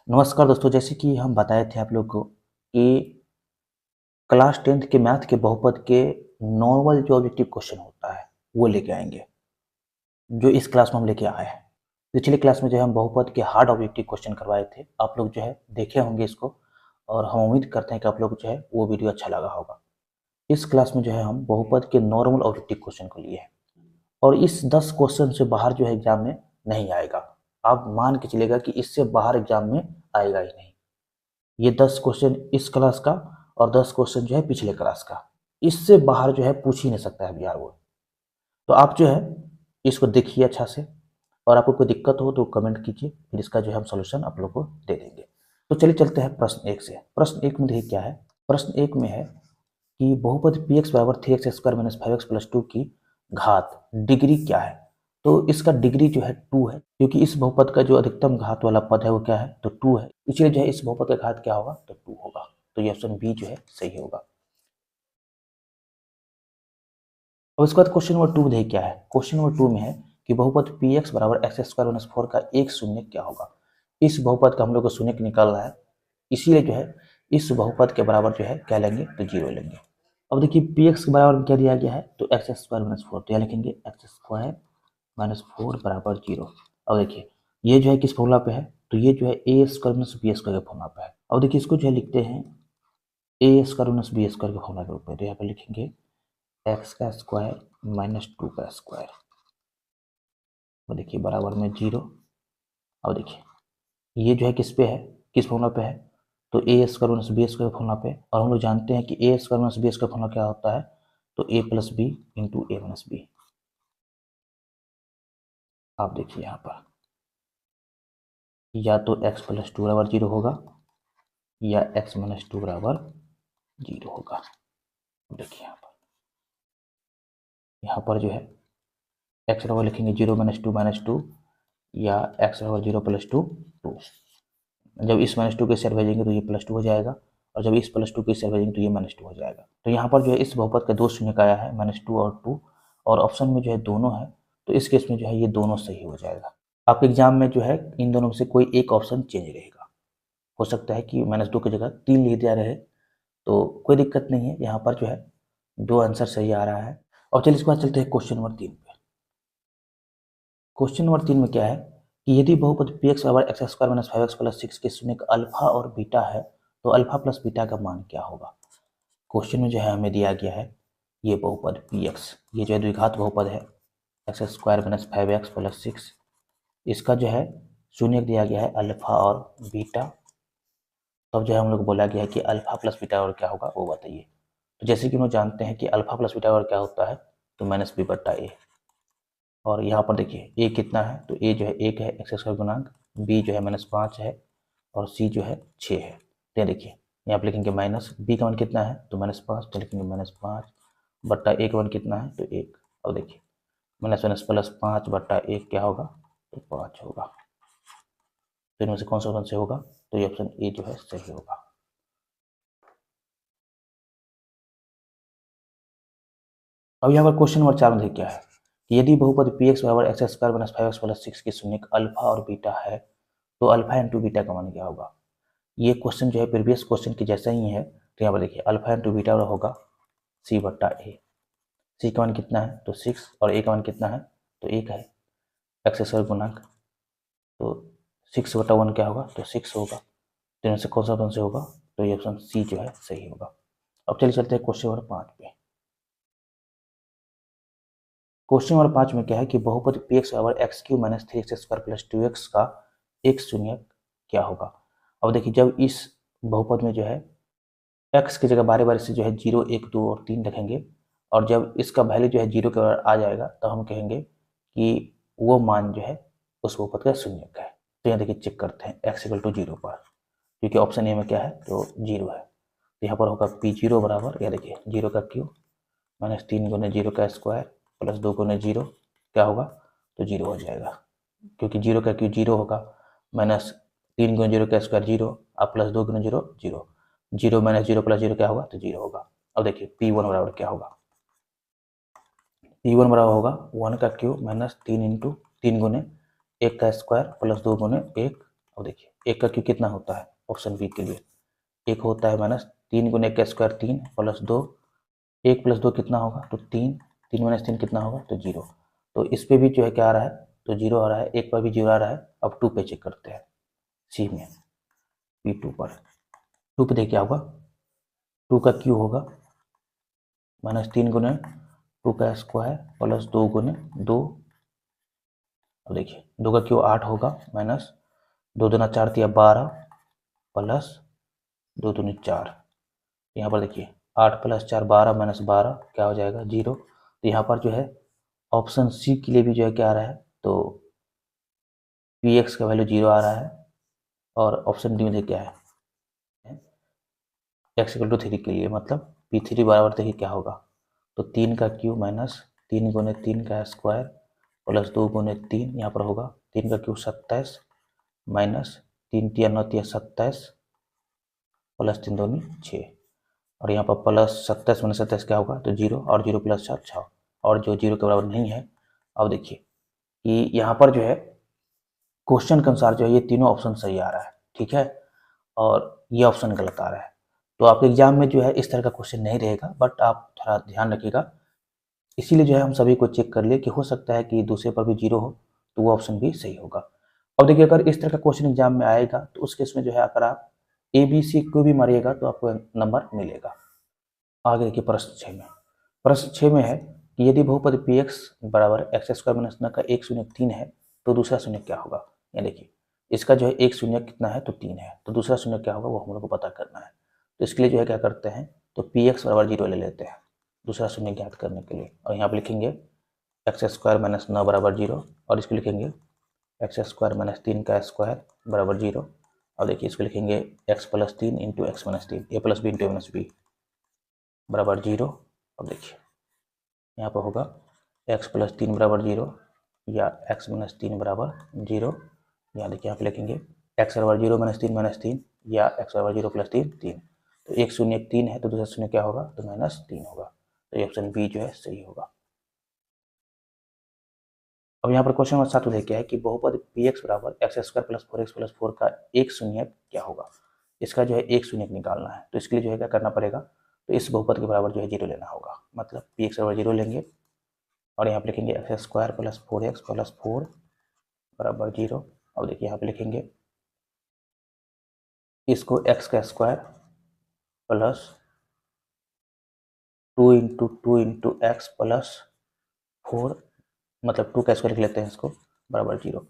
नमस्कार दोस्तों, जैसे कि हम बताए थे आप लोग को कि क्लास 10th के मैथ के बहुपद के नॉर्मल जो ऑब्जेक्टिव क्वेश्चन होता है वो लेके आएंगे, जो इस क्लास में हम लेके आए हैं। पिछले क्लास में जो है हम बहुपद के हार्ड ऑब्जेक्टिव क्वेश्चन करवाए थे, आप लोग जो है देखे होंगे इसको, और हम उम्मीद करते हैं कि आप लोग जो है वो वीडियो अच्छा लगा होगा। इस क्लास में जो है हम बहुपद के नॉर्मल ऑब्जेक्टिव क्वेश्चन को लिए हैं, और इस 10 क्वेश्चन से बाहर जो है एग्जाम में नहीं आएगा। आप मान के चलेगा कि इससे बाहर एग्जाम में आएगा ही नहीं। ये 10 क्वेश्चन इस क्लास का और 10 क्वेश्चन जो है पिछले क्लास का, इससे बाहर जो है पूछ ही नहीं सकता है बिहार बोर्ड। तो आप जो है इसको देखिए अच्छा से, और आपको कोई दिक्कत हो तो कमेंट कीजिए, फिर इसका जो है हम सोल्यूशन आप लोग को दे देंगे। तो चलिए चलते हैं प्रश्न एक से। प्रश्न एक में देखिए क्या है। प्रश्न एक में है कि बहुपद पी एक्स बराबर 3x² - 5x + 2 की घात डिग्री क्या है। तो इसका डिग्री जो है 2 है, क्योंकि इस बहुपद का जो अधिकतम घात वाला पद है वो क्या है, तो 2 है। इसलिए जो है इस बहुपद का घात क्या होगा, तो 2 होगा। तो ये ऑप्शन बी जो है सही होगा। और उसके बाद क्वेश्चन नंबर 2 देखिए क्या है। क्वेश्चन नंबर 2 में है कि बहुपद पी एक्स बराबर x² - 4 का एक शून्य क्या होगा। इस बहुपद का हम लोग को शून्य निकालना है, इसीलिए जो है इस बहुपद के बराबर जो है क्या लेंगे, तो 0 लेंगे। अब देखिए पी एक्स के बराबर क्या दिया गया है, तो x² - 4, तो यह लिखेंगे x² - 4 बराबर 0। अब देखिए ये जो है किस फॉर्मूला पे है, तो ये जो है a² - b² के फॉर्मूला पे है। अब देखिए इसको जो है लिखते हैं a² - b² के फॉर्मूला के रूप में, तो यहाँ पे लिखेंगे x का स्क्वायर माइनस 2 का स्क्वायर, और देखिए बराबर में 0। अब देखिए ये जो है किस पे है, किस फॉर्मूला पे है, तो a² - b² के फॉर्मूला पे। और हम लोग जानते हैं कि a² - b² का फॉर्मूला क्या होता है, तो a + b × a - b। आप देखिए यहाँ पर या तो x + 2 बराबर 0 होगा, या x - 2 बराबर 0 होगा। देखिए यहाँ पर जो है x बराबर लिखेंगे 0 - 2 - 2, या x बराबर 0 + 2 2। जब इस -2 के सेट भेजेंगे तो ये +2 हो जाएगा, और जब इस +2 के सेट भेजेंगे तो ये -2 हो जाएगा। तो यहाँ पर जो है इस बहुपद का दो शून्य का आया है, -2 और 2, और ऑप्शन में जो है दोनों है, तो इस केस में जो है ये दोनों सही हो जाएगा। आपके एग्जाम में जो है इन दोनों में से कोई एक ऑप्शन चेंज रहेगा। हो सकता है कि -2 की जगह 3 लिख दिया रहे, तो कोई दिक्कत नहीं है। यहाँ पर जो है दो आंसर सही आ रहा है। और चलिए इसके बाद चलते हैं क्वेश्चन नंबर 3 पे। क्वेश्चन नंबर 3 में क्या है कि यदि बहुपद पी एक्स बराबर x² - 5x + 6 के शून्य का अल्फा और बीटा है, तो अल्फा प्लस बीटा का मान क्या होगा। क्वेश्चन में जो है हमें दिया गया है ये बहुपद पी एक्स, ये जो है द्विघात बहुपद है x² - 5x + 6, इसका जो है शून्य दिया गया है अल्फा और बीटा। तब जो है हम लोग बोला गया है कि अल्फा प्लस बीटा और क्या होगा वो बताइए। तो जैसे कि हम लोग जानते हैं कि अल्फा प्लस बीटा और क्या होता है, तो -b/a। और यहाँ पर देखिए ए कितना है, तो ए जो है 1 है x² गुणांक, बी जो है -5 है, और सी जो है 6 है। तो देखिए यहाँ पर लिखेंगे माइनस, बी का मान कितना है, तो -5, तो लिखेंगे -5/a का मान कितना है, तो 1। अब देखिए -+5/1 क्या होगा, तो 5 होगा। तो इनमें से कौन सा ऑप्शन सही होगा, तो ये ऑप्शन ए जो है सही होगा। अब यहाँ पर क्वेश्चन नंबर 4 में देखिए क्या है कि यदि बहुपद पी एक्स बराबर x² - 5x + 6 के शून्य का अल्फा और बीटा है, तो अल्फा इंटू बीटा का मान क्या होगा। ये क्वेश्चन जो है प्रीवियस क्वेश्चन के जैसा ही है। तो यहाँ पर देखिए अल्फा इंटू बीटा होगा c/a। सी का मान कितना है, तो 6, और ए का मान कितना है, तो 1 है x² गुणांक, तो 6/1 क्या होगा, तो 6 होगा। तो इनमें से कौन सा ऑप्शन से होगा, तो ये ऑप्शन सी जो है सही होगा। अब चलिए चलते हैं क्वेश्चन नंबर 5 पे। क्वेश्चन नंबर 5 में क्या है कि बहुपद पी एक्स बराबर x³ - 3x² + 2x का एक शून्य क्या होगा। अब देखिए जब इस बहुपद में जो है x की जगह बारी बारी से जो है 0, 1, 2 और 3 रखेंगे, और जब इसका वैल्यू जो है 0 के बराबर आ जाएगा, तो हम कहेंगे कि वो मान जो है उस बहुपद का शून्य का है। तो यहाँ देखिए चेक करते हैं x = 0 पर, क्योंकि ऑप्शन ए में क्या है, तो 0 है। तो यहाँ पर होगा p0 बराबर, यह देखिए 0 का क्यूब -3 × 0 का स्क्वायर + 2 × 0 क्या होगा, तो 0 हो जाएगा, क्योंकि 0 का क्यूब 0 होगा, -3 × 0 का स्क्वायर 0, अब +2 × 0 0, 0 - 0 + 0 क्या होगा, तो 0 होगा। अब देखिए p1 बराबर क्या होगा, p1 बराबर होगा 1 का क्यूब -3 × 3 × 1 का स्क्वायर + 2 × 1। और देखिए एक का क्यू कितना होता है ऑप्शन बी के लिए, एक होता है माइनस 3 गुने का स्क्वायर 3 प्लस 2, 1 प्लस 2 कितना होगा तो 3, 3 माइनस 3 कितना होगा तो 0। तो इस पे भी जो है क्या आ रहा है तो 0 आ रहा है, एक पर भी 0 आ रहा है। अब 2 पे चेक करते हैं, सी में P2 पर, 2 पे देखिए क्या होगा, 2 का क्यू होगा माइनस 3 गुने 2 का स्क्वायर प्लस 2 गुने 2। अब देखिए 2 का क्यू 8 होगा माइनस 2 दूना 4 तिया 12 प्लस 2 दूनी 4। यहाँ पर देखिए 8 प्लस 4 12 माइनस 12 क्या हो जाएगा 0। तो यहाँ पर जो है ऑप्शन सी के लिए भी जो है क्या आ रहा है तो पी एक्स का वैल्यू 0 आ रहा है। और ऑप्शन डी में क्या है एक्स इक्वल टू 3 के लिए, मतलब P3 बराबर देखिए क्या होगा तो 3 का क्यू माइनस 3 गुने 3 का स्क्वायर प्लस 2 गुने 3, यहाँ पर होगा 3 का क्यू 27 माइनस 3 तिया 9 तिया 27 प्लस 3 दूनी 6। और यहाँ पर प्लस 27 माइनस 27 क्या होगा तो 0, और 0 प्लस 4 6, और जो 0 के बराबर नहीं है। अब देखिए कि यहाँ पर जो है क्वेश्चन के अनुसार जो है ये तीनों ऑप्शन सही आ रहा है, ठीक है, और ये ऑप्शन गलत आ रहा है। तो आपके एग्जाम में जो है इस तरह का क्वेश्चन नहीं रहेगा, बट आप थोड़ा ध्यान रखिएगा। इसीलिए जो है हम सभी को चेक कर लिए कि हो सकता है कि दूसरे पर भी 0 हो, तो वो ऑप्शन भी सही होगा। अब देखिए अगर इस तरह का क्वेश्चन एग्जाम में आएगा तो उस केस में जो है अगर आप ABC को भी मारिएगा तो आपको नंबर मिलेगा। आगे देखिए प्रश्न 6 में, प्रश्न 6 में है कि यदि बहुपद Px बराबर एक्स स्क्वायर माइनस 9 का एक शून्य 3 है तो दूसरा शून्य क्या होगा। ये देखिए इसका जो है एक शून्य कितना है तो 3 है, तो दूसरा शून्य क्या होगा वो हम लोग को पता करना है। तो इसके लिए जो है क्या करते हैं तो Px बराबर 0 ले लेते हैं दूसरा शून्य ज्ञात करने के लिए, और यहाँ पर लिखेंगे एक्स स्क्वायर माइनस 9 बराबर 0, और इसको लिखेंगे एक्स स्क्वायर माइनस 3 का स्क्वायर बराबर 0। और देखिए इसको लिखेंगे x plus 3 into x minus 3, ए प्लस बी इंटू ए माइनस बी बराबर 0। अब देखिए यहाँ पर होगा x प्लस 3 बराबर 0 या x माइनस 3 बराबर 0। यहाँ देखिए यहाँ पे लिखेंगे x बराबर 0 माइनस 3 या x बराबर 0 प्लस 3 3। तो एक शून्य 3 है तो दूसरा शून्य क्या होगा तो -3 होगा। तो ये ऑप्शन बी जो है सही होगा। अब यहाँ पर क्वेश्चन नंबर 7 देखिए है कि बहुपद Px बराबर x square plus 4x plus 4 का एक शून्य क्या होगा। इसका जो है एक शून्य निकालना है, तो इसके लिए जो है क्या करना पड़ेगा तो इस बहुपद के बराबर जो है 0 लेना होगा, मतलब Px बराबर 0 लेंगे और यहाँ पे लिखेंगे x square plus 4x plus 4 बराबर 0। अब देखिए यहाँ पे लिखेंगे इसको x का square plus 2 into 2 into x plus 4, मतलब 2 का स्क्वायर लिख लेते हैं इसको बराबर 0।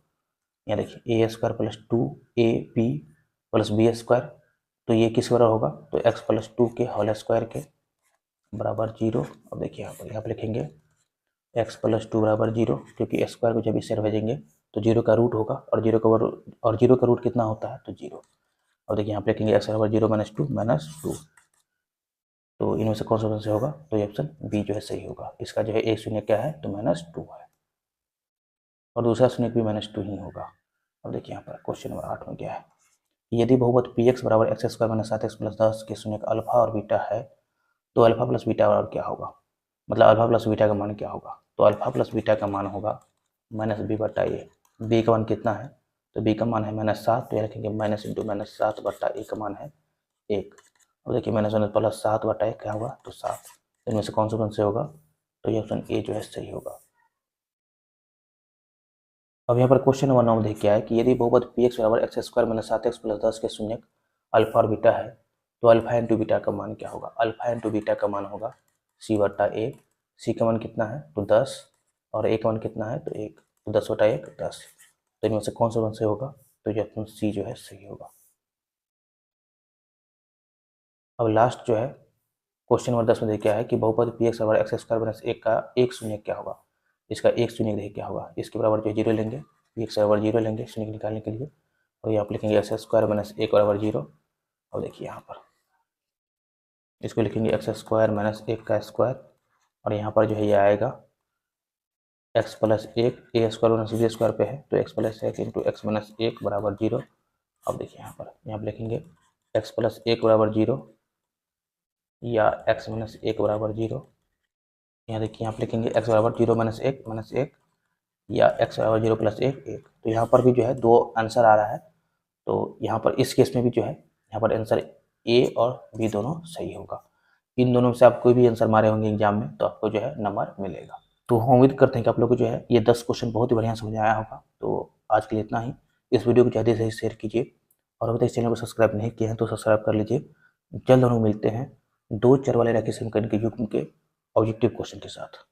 यहाँ देखिए A square plus 2ab plus B square, तो ये किस बराबर होगा तो x प्लस 2 के होल स्क्वायर के बराबर 0। अब देखिए यहाँ पर लिखेंगे x प्लस 2 बराबर 0, क्योंकि स्क्वायर को जब इस साइड भेजेंगे तो 0 का रूट होगा, और 0 का रूट कितना होता है तो 0। और देखिए यहाँ पे लिखेंगे x बराबर 0 माइनस 2, तो इनमें से कौन सा ऑप्शन से होगा तो ये ऑप्शन बी जो है सही होगा। इसका जो है एक शून्य क्या है तो -2 है, और दूसरा शून्य भी -2 ही होगा। अब देखिए यहाँ पर क्वेश्चन नंबर 8 में क्या है, यदि बहुपद Px बराबर x square minus 7x plus 10 के शून्य का अल्फा और बीटा है तो अल्फा प्लस बीटा बराबर क्या होगा, मतलब अल्फा प्लस बीटा का मान क्या होगा। तो अल्फा प्लस बीटा का मान होगा -b/a। बी का मान कितना है तो बी का मान है -7, तो यहाँ रखेंगे माइनस इंटू -7/a का मान है 1। अब देखिए -1 प्लस 7/1 क्या होगा तो 7। इनमें से कौन सा ऑप्शन से होगा तो ये ऑप्शन ए जो है सही होगा। अब यहाँ पर क्वेश्चन नंबर 9 देखिए क्या है कि यदि बहुपद Px बराबर x square minus 7x plus 10 के शून्य अल्फा और बीटा है तो अल्फा इंटू बीटा का मान क्या होगा। अल्फा इंटू बीटा का मान होगा c/a। सी का मान कितना है तो 10, और ए का मान कितना है तो 1, तो 10/1 10। तो इनमें से कौन सा ऑप्शन से होगा तो ये ऑप्शन सी जो है सही होगा। अब लास्ट जो है क्वेश्चन नंबर 10 में देखिए क्या है कि बहुपद Px बराबर एक्स स्क्वायर माइनस 1 का एक शून्य क्या होगा। इसका एक शून्य देखिए क्या होगा, इसके बराबर जो 0 लेंगे, Px बराबर 0 लेंगे शून्य निकालने के लिए, और यहाँ पर लिखेंगे एक्स स्क्वायर माइनस 1 बराबर 0। और देखिए यहाँ पर इसको लिखेंगे एक्स स्क्वायर माइनस 1 का स्क्वायर, और यहाँ पर जो है ये आएगा एक्स प्लस 1, ए स्क्वायर माइनस बी स्क्वायर पे है तो x plus 1 into x minus 1 बराबर 0। अब देखिए यहाँ पर लिखेंगे एक्स प्लस 1 बराबर 0 या एक्स माइनस 1 बराबर 0। यहाँ देखिए यहाँ पर लिखेंगे एक्स बराबर 0 माइनस 1 या एक्स बराबर 0 प्लस 1 1। तो यहाँ पर भी जो है दो आंसर आ रहा है, तो यहाँ पर इस केस में भी जो है यहाँ पर आंसर ए और बी दोनों सही होगा। इन दोनों में से आप कोई भी आंसर मारे होंगे एग्जाम में तो आपको जो है नंबर मिलेगा। तो हम उम्मीद करते हैं कि आप लोग को जो है ये 10 क्वेश्चन बहुत ही बढ़िया समझ आया होगा। तो आज के लिए इतना ही। इस वीडियो को ज़्यादा से शेयर कीजिए और अभी तक चैनल को सब्सक्राइब नहीं किए हैं तो सब्सक्राइब कर लीजिए। जल्द हम लोग मिलते हैं 2 चर वाले रेखीय समीकरण के युग्म के ऑब्जेक्टिव क्वेश्चन के साथ।